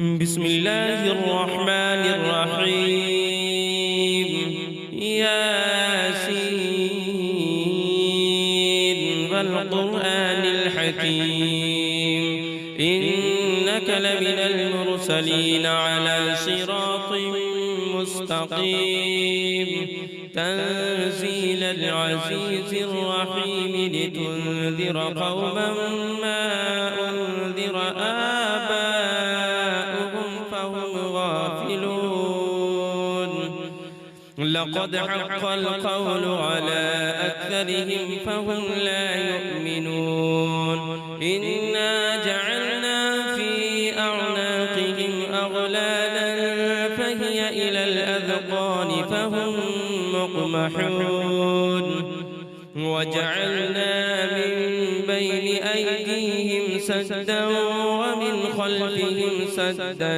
بسم الله الرحمن الرحيم. ياسين والقرآن الحكيم إنك لمن المرسلين على صراط مستقيم تنزيل العزيز الرحيم لتنذر قوما ما أنذر آباؤهم فهم غافلون. لقد حق القول على أكثرهم فهم لا يؤمنون. إنا جعلنا في أعناقهم أغلالا فهي إلى الأذقان فهم مقمحون. وجعلنا من بين أيديهم سدا ومن خلفهم سدا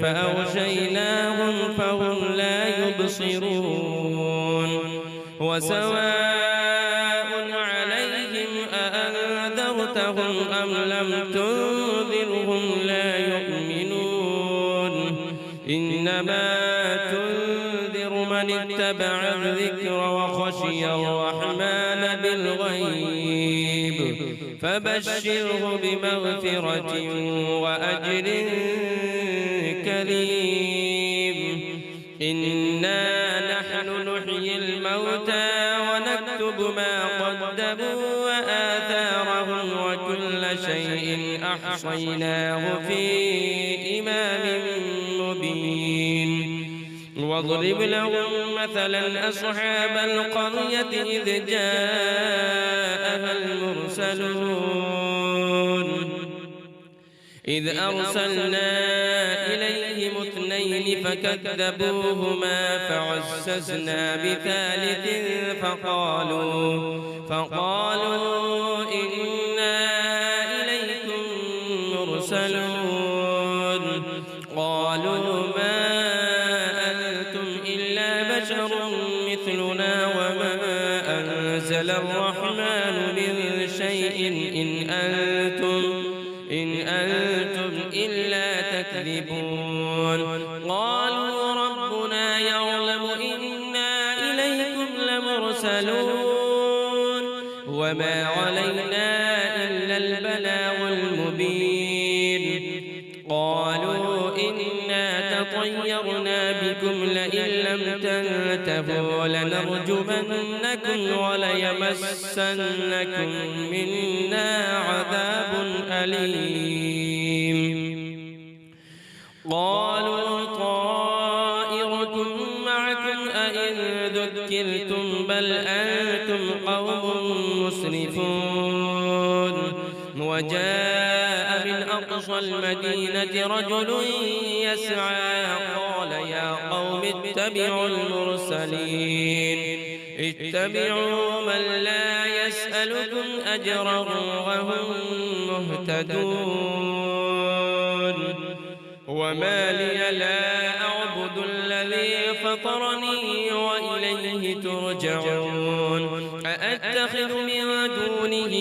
فأغشيناهم فهم لا يبصرون. وسواء عليهم أأنذرتهم أم لم تنذرهم لا يؤمنون. إنما تنذر من اتبع الذكر وخشي الرحمن بالغيب فبشره بمغفرة وأجر كريم. إنا نحن نحيي الموتى ونكتب ما قدموا وآثارهم وكل شيء أحصيناه في إمام مبين. واضرب لهم مثلا أصحاب القرية إذ جاءها المرسلون إذ أرسلنا إليهم اثنين فكذبوهما فعززنا بثالث فقالوا إنا إليكم مرسلون. قالوا ما أنتم إلا بشر مثلنا وما أنزل الرحمن من شيء إن أنتم إلا تكذبون. قالوا ربنا يعلم إنا إليكم لمرسلون وما علينا إلا البلاغ المبين. قالوا إنا تطيرنا بكم لئن لم تنتهوا لنرجمنكم وليمسنكم منا عذاب أليم. قالوا طائركم معكم أئن ذكرتم بل أنتم قوم مسرفون. وجاء من أقصى المدينة رجل يسعى قال يا قوم اتبعوا المرسلين اتبعوا من لا يسألكم أجرا وهم مهتدون. وما لي لا أعبد الذي فطرني وإليه ترجعون. أأتخذ من دونه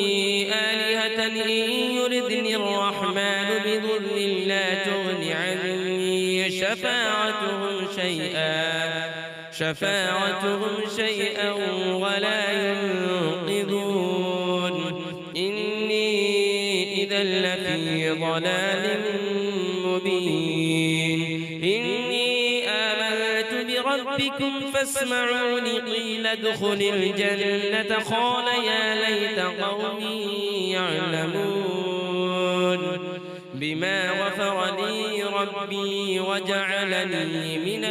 آلهة إن يردني الرحمن بضر لا تغن عني شفاعتهم شيئا ولا ينقذون. إني إذا لفي ضلال مبين. إني آمنت بربكم فاسمعوني قيل ادخل الجنة قال يا ليت قومي يعلمون بما غفر لي ربي وجعلني من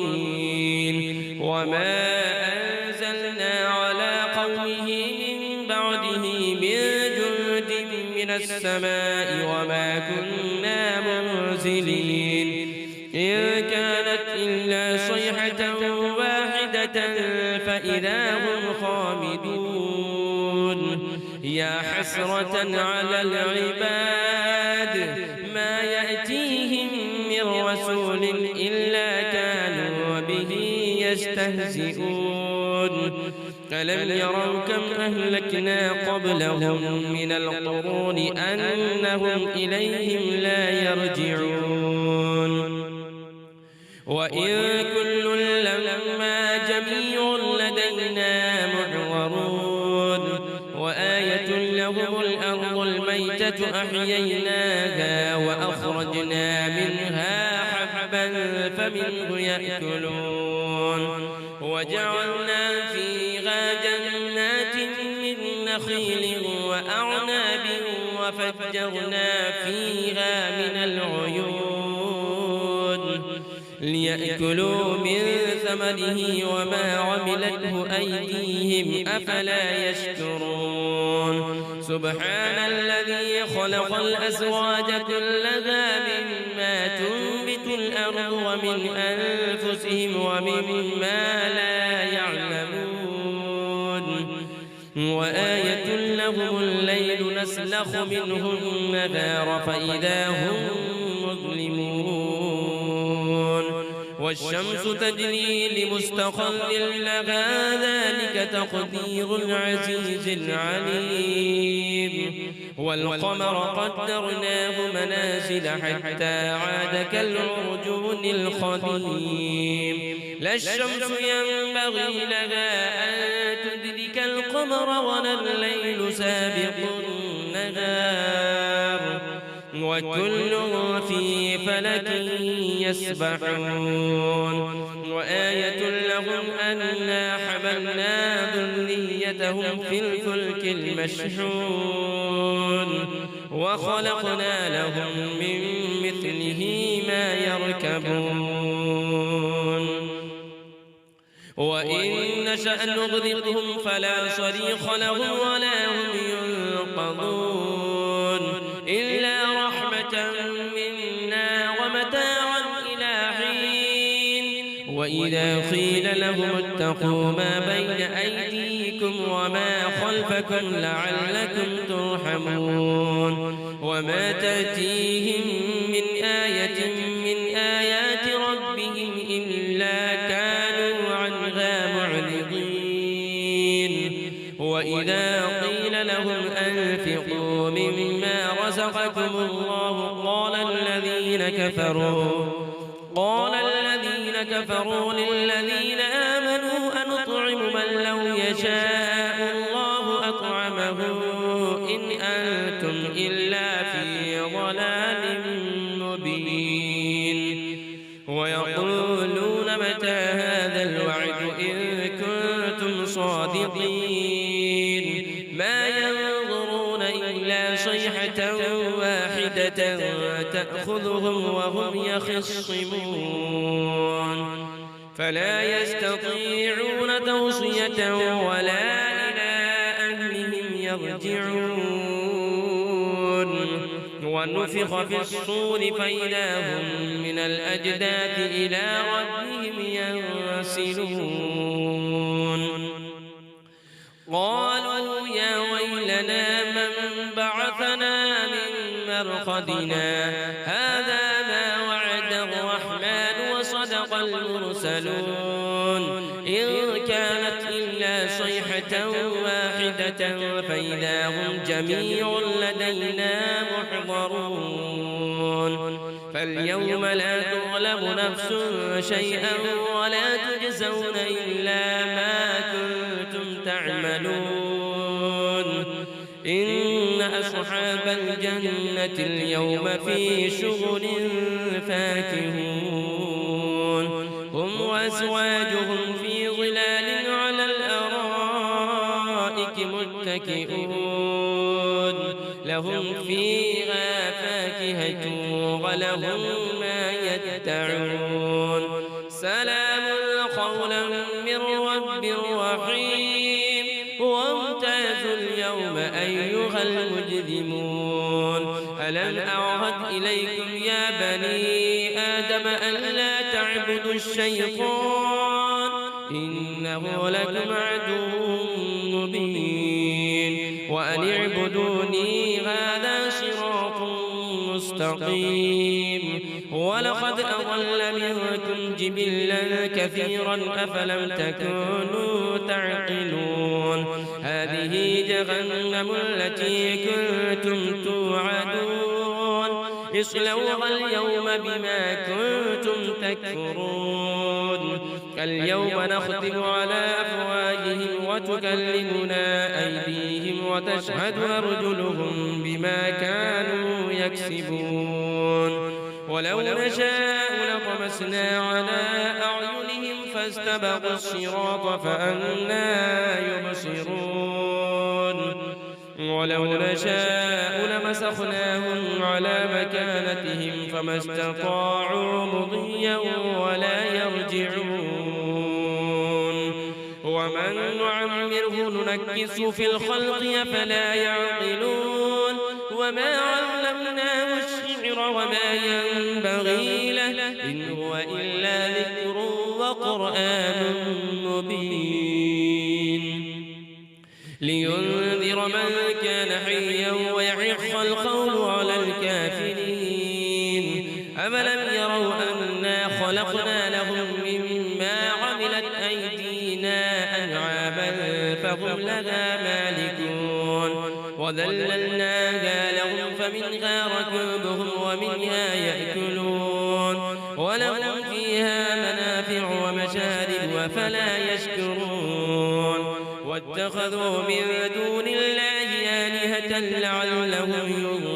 المكرمين. وما أنزلنا على قومه من بعده من جند من السماء وما كنا منزلين. إن كانت إلا صيحة واحدة فإذا هم خامدون. يا حسرة على العباد ما يأتيهم من رسول إلا كانوا به يستهزئون. ألم يروا كم أهلكنا قبلهم من القرون أنهم إليهم لا يرجعون وإن كل لما جميع لدينا محضرون وآية لهم الأرض الميتة أحييناها وأخرجنا منها حبا فمنه يأكلون وجعلنا فيها جنات من نخيل وأعناب وفجرنا فيها من العيون ليأكلوا من ثمره وما عملته أيديهم أفلا يشكرون سبحان الذي خلق الأزواج كلها مما تنبت الأرض ومن أنفسهم ومما لا يعلمون وآية لهم الليل نسلخ منه النهار فإذا هم مظلمون والشمس تجري لمستقر لها ذلك تقدير العزيز العليم والقمر قدرناه منازل حتى عاد كالعرجون القديم لا الشمس ينبغي لها أن تدرك القمر ولا الليل سابق النهار وكل في فلك يسبحون وآية لهم أنا حملنا ذريتهم في الفلك المشحون وخلقنا لهم من مثله ما يركبون وإن نشأ نغرقهم فلا صريخ لهم ولا هم ينقذون إلا رحمة منا ومتاعا إلى حين وإذا قيل لهم اتقوا ما بين أيديكم وما خلفكم لعلكم ترحمون وما تأتيهم من آية من آيات ربهم إلا كانوا عنها معرضين وإذا قيل لهم أنفقوا مما رزقكم الله قال الذين كفروا للذين آمنوا أنطعم من لو يشاء الله أطعمه إن أنتم إلا في ضلال مبين ويقولون متى هذا الوعد إن كنتم صادقين ما ينظرون إلا صيحة واحدة تأخذهم وهم يخصمون فلا يستطيعون توصية ولا إلى أهلهم يرجعون ونفخ في الصور فإذا هم من الأجداث إلى ربهم ينسلون قالوا يا ويلنا من بعثنا من مرقدنا هذا ما وعد الرحمن وصدق المرسلون إن كانت إلا صيحة واحدة فإذا هم جميع لدينا محضرون فاليوم لا تظلم نفس شيئا ولا تجزون إلا ما كنتم تعملون إن أصحاب الجنة اليوم في شغل فاكهون هم وأزواجهم في ظلال على الأرائك متكئون لهم فيها فاكهة ولهم ما يدعون سلام قولا من رب رحيم وامتازوا اليوم أيها المجرمون ألم أعهد إليكم يا بني آدم ألا تعبدوا الشيطان إنه لكم عدو مبين وأن اعبدوني هذا صراط مستقيم ولقد أضل منكم جبلا كثيرا أفلم تكونوا تعقلون هذه جهنم التي كنتم توعدون اصلوها اليوم بما كنتم تكفرون اليوم نختم على أفواههم وتكلمنا أيديهم وتشهد أرجلهم بما كانوا يكسبون ولو نشاء لطمسنا على أعينهم فاستبقوا الصراط فأنى يبصرون ولو نشاء لمسخناهم على مكانتهم فما استطاعوا مضيا ولا يرجعون ومن نعمره ننكسه في الخلق أفلا يعقلون وما علمناه الشعر وما ينبغي له إن هو إلا ذكر وقرآن مبين لينذر من كان حيا ويحق القول على الكافرين أفلم يروا أنا خلقنا لهم مما عملت أيدينا أنعاما فهم لها مالكون وذللناها لهم فمنها ركوبهم ومنها يأكلون ولهم فيها منافع ومشارب أفلا يشكرون واتخذوا من دون الله آلهة لعلهم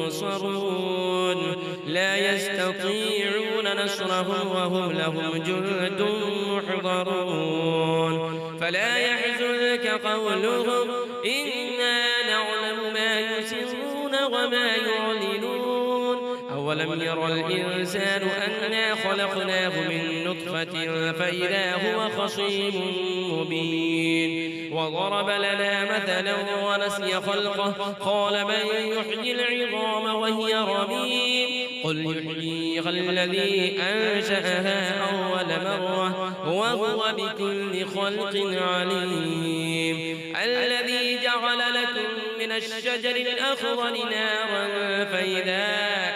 ينصرون لا يستطيعون نصرهم وهم لهم جند محضرون فلا يحزنك قولهم إنا نعلم ما يسرون وما يعلنون أولم ير الإنسان أنا خلقناه من نطفة فإذا هو خصيم مبين وضرب لنا مثلا ونسي خلقه قال من يحيي العظام وهي رميم قل يحييها الذي أنشأها أول مرة وهو بكل خلق عليم الذي جعل لكم من الشجر الأخضر نارا فإذا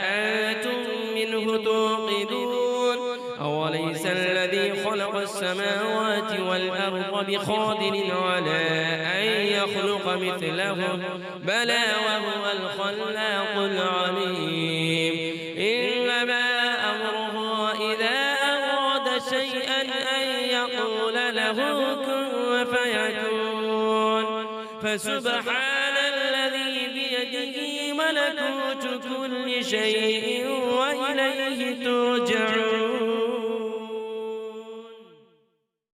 أنتم منه توقدون أوليس الذي خلق السماوات والأرض بقادر على أن يخلق مثلهم بلى وهو الخلاق العليم إنما أمره إذا أراد شيئا أن يقول له كن فيكون فسبحان الذي بيده ملكوت كل شيء وإليه ترجعون